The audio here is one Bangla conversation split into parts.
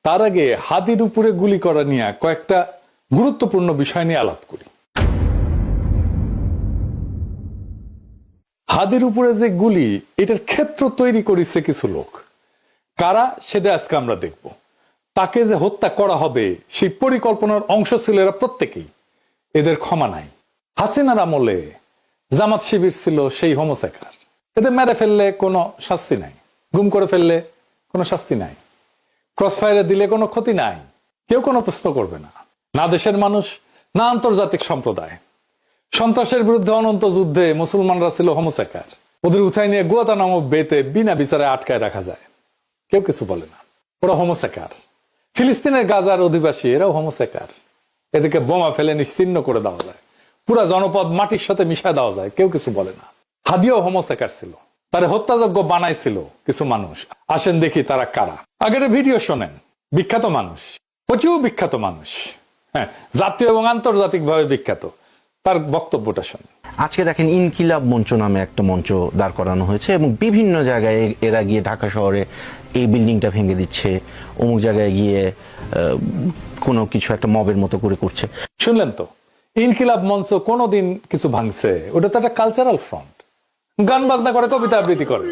তার আগে হাদির উপরে গুলি করা নিয়ে কয়েকটা গুরুত্বপূর্ণ বিষয় নিয়ে আলাপ করি। হাদির উপরে যে গুলি, এটার ক্ষেত্র তৈরি করেছে কিছু লোক। কারা, সেটা আজকে আমরা দেখব। তাকে যে হত্যা করা হবে সেই পরিকল্পনার অংশ ছিল এরা প্রত্যেকেই। এদের ক্ষমা নাই। হাসিনার আমলে জামাত শিবির ছিল সেই হোমোসেকার। এদের মেরে ফেললে কোনো শাস্তি নাই, গুম করে ফেললে কোনো শাস্তি নাই, ক্রস ফায়ারে দিলে কোনো ক্ষতি নাই, কেউ কোনো প্রশ্ন করবে না। না দেশের মানুষ, না আন্তর্জাতিক সম্প্রদায়। সন্ত্রাসের বিরুদ্ধে অনন্ত যুদ্ধে মুসলমানরা ছিল হোমোসেকার। ওদের উঠাই নিয়ে গুয়াতানামো বেতে বিনা বিচারে আটকায় রাখা যায়, কেউ কিছু বলে না। ওরা হোমোসেকার। ফিলিস্তিনের গাজার অধিবাসী, এরাও হোমোসেকার। এদেরকে বোমা ফেলে নিশ্চিহ্ন করে দেওয়া যায়, পুরা জনপদ মাটির সাথে মিশায় দেওয়া যায়, কেউ কিছু বলে না। হাদিও হোমোসেকার ছিল, তারা হত্যাযোগ্য বানাইছিল কিছু মানুষ। আসেন দেখি তারা কারা। আগের ভিডিও শোনেন। বিখ্যাত মানুষ, প্রচুর বিখ্যাত মানুষ, হ্যাঁ, জাতীয় এবং আন্তর্জাতিক ভাবে বিখ্যাত। তার বক্তব্যটা শোনেন। আজকে দেখেন ইনকিলাব মঞ্চ নামে একটা মঞ্চ দাঁড় করানো হয়েছে এবং বিভিন্ন জায়গায় এরা গিয়ে ঢাকা শহরে এই বিল্ডিংটা ভেঙে দিচ্ছে, অমুক জায়গায় গিয়ে কোনো কিছু একটা মবের মতো করে করছে। শুনলেন তো, ইনকিলাব মঞ্চ কোনোদিন কিছু ভাঙছে? ওটা তো একটা কালচারাল ফ্রন্ট। গান বাজনা করে, কবিতা আবৃত্তি করে,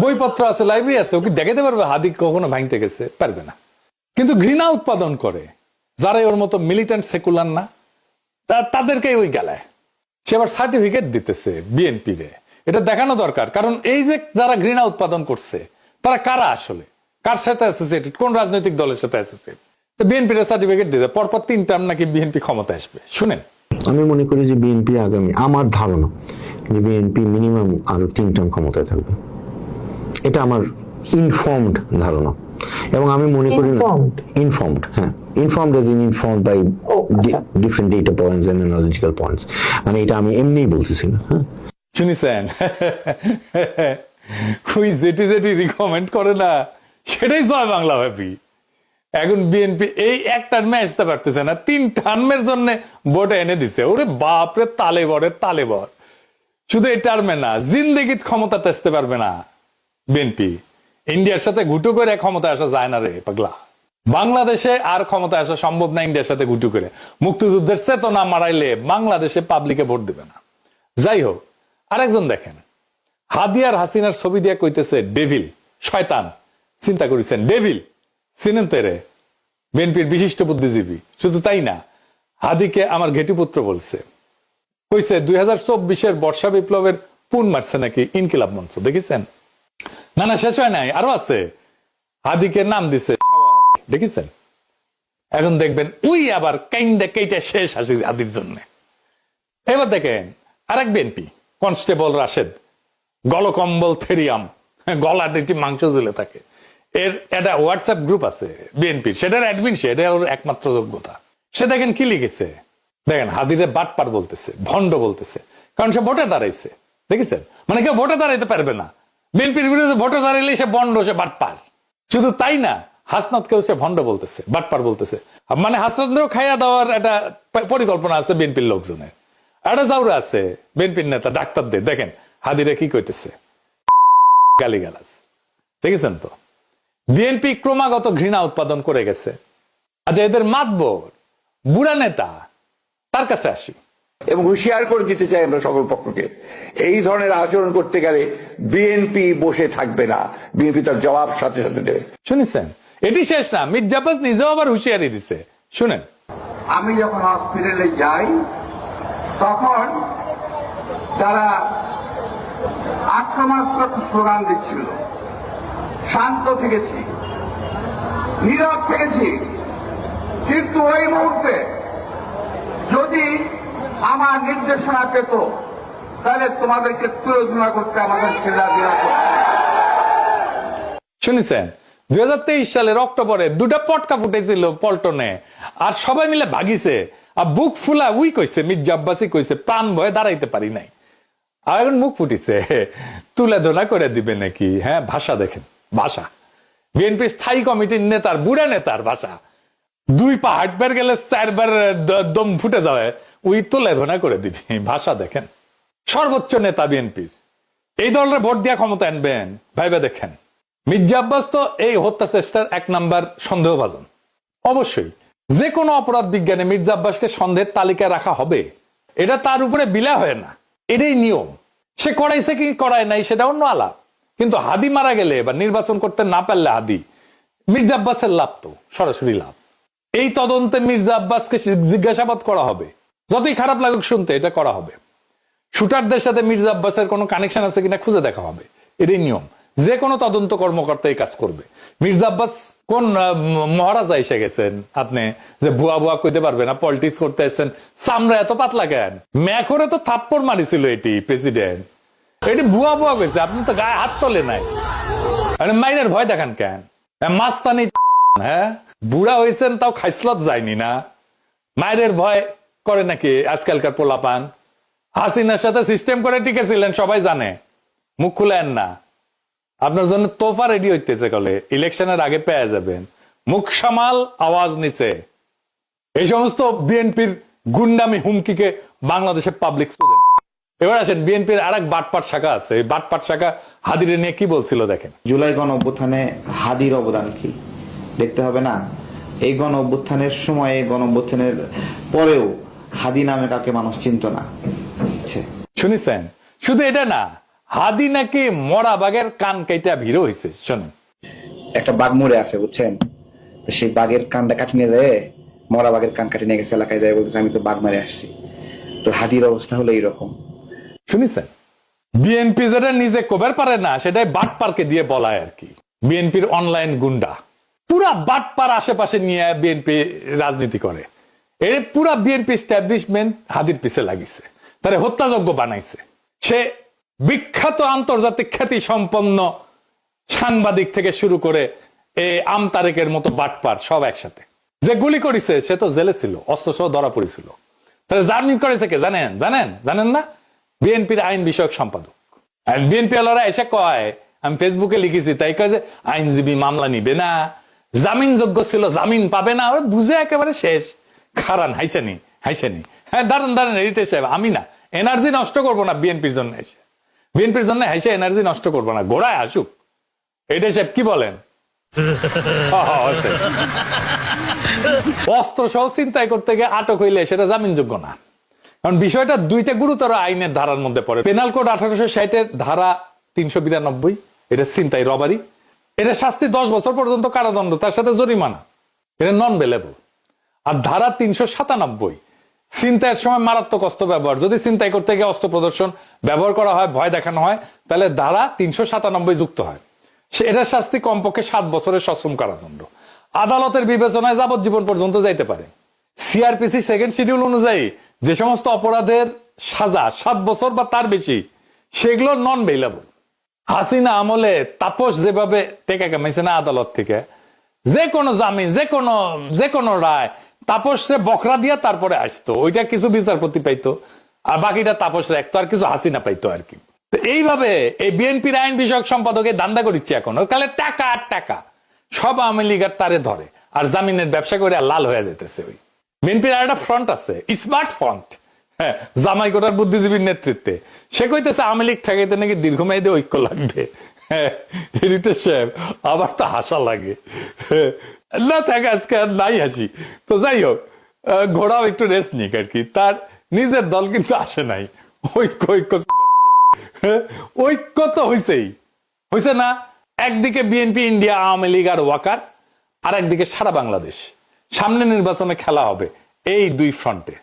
বইপত্র আছে, লাইব্রেরি আছে। ওকে দেখাতে পারবে হাদি কখনো ভাঙতে গেছে? পারবে না। কিন্তু ঘৃণা উৎপাদন করে যারা ওর মতো মিলিটেন্ট সেকুলার না, তাদেরকে ওই গেলায় সে আবার সার্টিফিকেট দিতেছে বিএনপি রে। এটা দেখানো দরকার। কারণ এই যে যারা ঘৃণা উৎপাদন করছে তারা কারা আসলে, কার সাথে অ্যাসোসিয়েটেড, কোন রাজনৈতিক দলের সাথে অ্যাসোসিয়েট। বিএনপি র সার্টিফিকেট দিতে পরপর 3 টার্ম নাকি বিএনপি ক্ষমতা আসবে। শুনেন, আমি মনে করি যে বিএনপি আগামী, আমার ধারণা যে বিএনপি মিনিমাম আরো 3 টার্ম ক্ষমতায় থাকবে। এটা আমার ইনফর্মড ধারণা। এবং আমি মনে করি ইনফর্মড, হ্যাঁ, informed as in informed by different data points and analytical points. মানে এটা আমি এমনিই বলতেছি না। হ্যাঁ, শুনেছেন? ওই যেটি যেটি রিকমেন্ড করে না, সেটাই জয় বাংলা ভাবি। এখন বিএনপি এই এক টার্মে আসতে পারতেছে না, 3 টার্মের জন্য ভোটে এনে দিছে। ওরে বাপরে, তালে বড়ে তালে বর। শুধু এই টার্মে না, জিন্দেগিত ক্ষমতাতে আসতে পারবে না বিএনপি। ইন্ডিয়ার সাথে ঘুটু করে ক্ষমতা আসা যায় না রে পাগলা। বাংলাদেশে আর ক্ষমতা আসা সম্ভব না ইন্ডিয়ার সাথে ঘুটু করে। মুক্তিযুদ্ধের চেতনা মারাইলে বাংলাদেশে পাবলিকে ভোট দিবে না। যাই হোক, আরেকজন দেখেন, হাদিয়ার হাসিনার ছবি দিয়ে কইতেছে ডেভিল, শয়তান। চিন্তা করেছেন, ডেভিল চিনেন তো? এরে বিএনপির বিশিষ্ট বুদ্ধিজীবী। শুধু তাই না, হাদিকে আমার ঘেটিপুত্র বলছে। কইছে 2024-এর বর্ষা বিপ্লবের পুন মারছে নাকি ইনকিলাব মঞ্চ। দেখেছেন? না না, শেষ হয় নাই, আরো আছে। হাদিকে নাম দিছে, দেখেছেন? এখন দেখবেন ওই আবার কাইন্দা কেইটা শেষ হাদির জন্য। এবার দেখেন আরেক বিএনপি কনস্টেবল রাশেদ, গলকম্বল থেরিয়াম, গলা ডিটি মাংস ঝুলে থাকে। এর একটা হোয়াটসঅ্যাপ গ্রুপ আছে বিএনপির, সেটার অ্যাডমিন সে, এটা ওর একমাত্র যোগ্যতা। সে দেখেন কি লিখেছে, দেখেন হাদিরে বাটপার বলতেছে, ভণ্ড বলতেছে, কারণ সে ভোটে দাঁড়াইছে। দেখেছেন? মানে কেউ ভোটে দাঁড়াইতে পারবে না। বিএনপির বিরুদ্ধে ভোটে দাঁড়াইলে সে ভণ্ড, সে বাটপার। শুধু তাই না, হাসনাতকেও সে ভণ্ড বলতেছে, বাটপার বলতেছে। মানে হাসনাতকেও খাইয়া দেওয়ার একটা পরিকল্পনা আছে বিএনপির লোকজনের। একটা জাউরা আছে বিএনপির নেতা ডাক্তারদের, দেখেন হাদিরে কি কইতেছে, গালিগালাজ। দেখেছেন তো? বিএনপি ক্রমাগত ঘৃণা উৎপাদন করে গেছে। আচ্ছা, এদের মাতবর বুড়া নেতা, তার কাছে আসি এবং হুঁশিয়ার করে দিতে চাই আমরা সকল পক্ষকে, এই ধরনের আচরণ করতে গেলে বিএনপি বসে থাকবে না, বিএনপি তার জবাব সাথে সাথে দেবে। শুনেছেন? এটি শেষ না, মির্জা আব্বাস নিজেও আবার হুঁশিয়ারি দিছে। শুনেন, আমি যখন হসপিটালে যাই তখন তারা আক্রমণাত্মক স্লোগান দিচ্ছিল। শান্ত থেকেছি, নীরব থেকেছি, কিন্তু ওই মুহূর্তে যদি আমার নির্দেশনা পেত তাহলে তোমাদেরকে তুলনা করতে আমাদের ছেলেরা দিনা করত। শুনেছেন? 2023 সালের অক্টোবরে 2টা পটকা ফুটেছিল পল্টনে, আর সবাই মিলে ভাগিছে। আর বুক ফুলা উই কইছে, মির্জা আব্বাসী কইছে, প্রাণ ভয়ে দাঁড়াইতে পারি নাই। আর এখন মুখ ফুটিছে, তুলে ধরা করে দিবে নাকি। হ্যাঁ, ভাষা দেখেন, ভাষা। বিএনপি স্থায়ী কমিটির নেতার, বুড়া নেতার ভাষা। 2 পা হাঁটবার গেলে 4 বার দম ফুটে যাবে, উই তুলে ধরা করে দিবি। ভাষা দেখেন। সর্বোচ্চ নেতা বিএনপির, এই দলের ভোট দিয়া ক্ষমতা আনবেন, ভাইবা দেখেন। মির্জা আব্বাস তো এই হত্যা চেষ্টার 1 নাম্বার সন্দেহভাজন। অবশ্যই যে কোনো অপরাধ বিজ্ঞানে মির্জা আব্বাসকে সন্দেহের তালিকায় রাখা হবে, এটা তার উপরে বিলা হয় না, এটাই নিয়ম। সে করাইছে কি করায় নাই সেটা অন্য আলাপ, কিন্তু হাদি মারা গেলে বা নির্বাচন করতে না পারলে হাদি, মির্জা আব্বাসের লাভ তো সরাসরি লাভ। এই তদন্তে মির্জা আব্বাসকে জিজ্ঞাসাবাদ করা হবে, যতই খারাপ লাগুক শুনতে, এটা করা হবে। শুটারদের সাথে মির্জা আব্বাসের কোনো কানেকশন আছে কিনা খুঁজে দেখা হবে, এটাই নিয়ম। যে কোনো তদন্ত কর্মকর্তা এই কাজ করবে। মির্জা আব্বাস কোন মহারাজা এসে গেছেন আপনি যে ভুয়া ভুয়া কইতে পারবে না, পলিটিক্স করতে এসেছেন? চামড়া এত পাতলা কেন? ম্যাখরে তো থাপ্পড় মারিছিল এটি প্রেসিডেন্ট, এটি ভুয়া ভুয়া কইছে, আপনি তো গায়ে হাত তোলে নাই। আরে মাইনের ভয় দেখান কেন? মাস্তানি, হ্যাঁ বুড়া হয়েছেন তাও খাইসলত যায়নি না, মায়ের ভয় করে নাকি আজকালকার পোলাপান? হাসিনার সাথে সিস্টেম করে টিকেছিলেন সবাই জানে, মুখ খুলেন না। আপনার জন্য তোফা রেডি হইতেছে, কলে ইলেকশনের আগে পেয়ে যাবেন। মুখ সামাল, আওয়াজ নিচে। এই সমস্ত বিএনপির গুন্ডামি হুমকিকে বাংলাদেশের পাবলিক দেন। এবার আসেন বিএনপির আর এক বাটপাট শাখা আছে, এই বাটপাট শাখা হাদিরে নিয়ে কি বলছিল দেখেন। জুলাই গণ অভ্যুত্থানে হাদির অবদান কি দেখতে হবে না? এই গণ অভ্যুত্থানের সময়, গণ অভ্যুত্থানের পরেও হাদি নামে কাকে মানুষ চিনত না। শুনেছেন? শুধু এটা না, হাদি নাকি মরা বাঘের কান কেটে ভিড় হয়েছে। শোনেন, একটা বাঘ মরে আছে বুঝছেন, তো সেই বাঘের কানটা কাটি নিয়ে যায়, মরা বাঘের কান কাটি নিয়ে গেছে এলাকায়, যায় বলতেছে আমি তো বাঘ মারে আসছি। তো হাদির অবস্থা হলো এইরকম। শুনেছেন? বিএনপি যেটা নিজে কবের পারে না, সেটাই বাটপারকে দিয়ে বলায় আর কি। বিএনপির অনলাইন গুন্ডা পুরা বাটপার আশেপাশে নিয়ে বিএনপি রাজনীতি করে। এর পুরা বিএনপি এস্টাবলিশমেন্ট হাদির পিছে লাগিছে, তারে হত্যাযজ্ঞ বানাইছে। সে বিখ্যাত আন্তর্জাতিক খ্যাতি সম্পন্ন সাংবাদিক থেকে শুরু করে এই আমতারেকের মতো বাটপার সব একসাথে। যে গুলি করেছে সে তো জেলে ছিল, অস্ত্র সহ ধরা পড়েছিল। তাহলে জামিন করেছে কে জানেন? জানেন না? বিএনপির আইন বিষয়ক সম্পাদক। আর বিএনপি আলারা এসে কয়, আমি ফেসবুকে লিখেছি, তাই কয় যে আইনজীবী মামলা নিবে না, জামিন যোগ্য ছিল জামিন পাবে না। ওরা বুঝে একেবারে শেষ। খারান হাইসানি। হ্যাঁ দাঁড়ান এডিটর সাহেব, আমি না এনার্জি নষ্ট করবো না বিএনপির জন্য এসে, বিএনপির জন্য হাইসে এনার্জি নষ্ট করবো না, ঘোড়ায় আসুক। এডিটর সাহেব কি বলেন? অস্ত্র সহ চিন্তায় করতে গিয়ে আটক হইলে সেটা জামিনযোগ্য না, কারণ বিষয়টা দুইটা গুরুতর আইনের ধারার মধ্যে পড়ে। পেনাল কোড 1860 ধারা 392, এটা চিন্তাই রবারি, এটা শাস্তি 10 বছর পর্যন্ত কারাদণ্ড, তার সাথে জরিমানা, এটা নন বেলেবল। আর ধারা 397 চিন্তায়ের সময় মারাত্মক অস্ত্র ব্যবহার, যদি চিন্তাই করতে গিয়ে অস্ত্র প্রদর্শন ব্যবহার করা হয়, ভয় দেখানো হয়, তাহলে ধারা 397 যুক্ত হয়। এটার শাস্তি কমপক্ষে 7 বছরের সশ্রম কারাদণ্ড। আদালতের বিবেচনায় যাবজ্জীবন পর্যন্ত যাইতে পারে। সিআরপিসি সেকেন্ড শিডিউল অনুযায়ী যে সমস্ত অপরাধের সাজা 7 বছর বা তার বেশি, সেগুলো নন বেইলেবল। হাসিনা আমলে তাপস যেভাবে টেকা কামাইছে না আদালত থেকে, যে কোনো জামিন, যে কোনো রায় তাপসরে বকরা দিয়া তারপরে আসতো, ওইটা কিছু বিচারপতি পাইতো, আর বাকিটা তাপস রাখতো, আর কিছু হাসিনা পাইতো আর কি। এইভাবে এই বিএনপির আইন বিষয়ক সম্পাদকে দান্দা করিচ্ছে এখন, কালে টাকা আর টাকা সব আওয়ামী লীগের তারে ধরে, আর জামিনের ব্যবসা করে লাল হয়ে যেতেছে। ওই বিএনপির আর একটা ফ্রন্ট আছে, স্মার্ট ফ্রন্ট, হ্যাঁ, জামাই কোটার বুদ্ধিজীবীর নেতৃত্বে। সে কইতেছে আওয়ামী লীগ ঠেকাইতে নাকি দীর্ঘমেয়াদী ঐক্য লাগবে। এডিটর সাহেব, আবার তো হাসা লাগে না, থাকে আজকে আর নাই হাসি। তো যাই হোক, ঘোড়াও একটু রেস্ট নিক আর কি, তার নিজের দল কিন্তু আসে নাই। ঐক্য তো হয়েছে না। একদিকে বিএনপি, ইন্ডিয়া আওয়ামী লীগ আর ওয়াকার, আর একদিকে সারা বাংলাদেশ। সামনে নির্বাচনে খেলা হবে এই দুই ফ্রন্টে।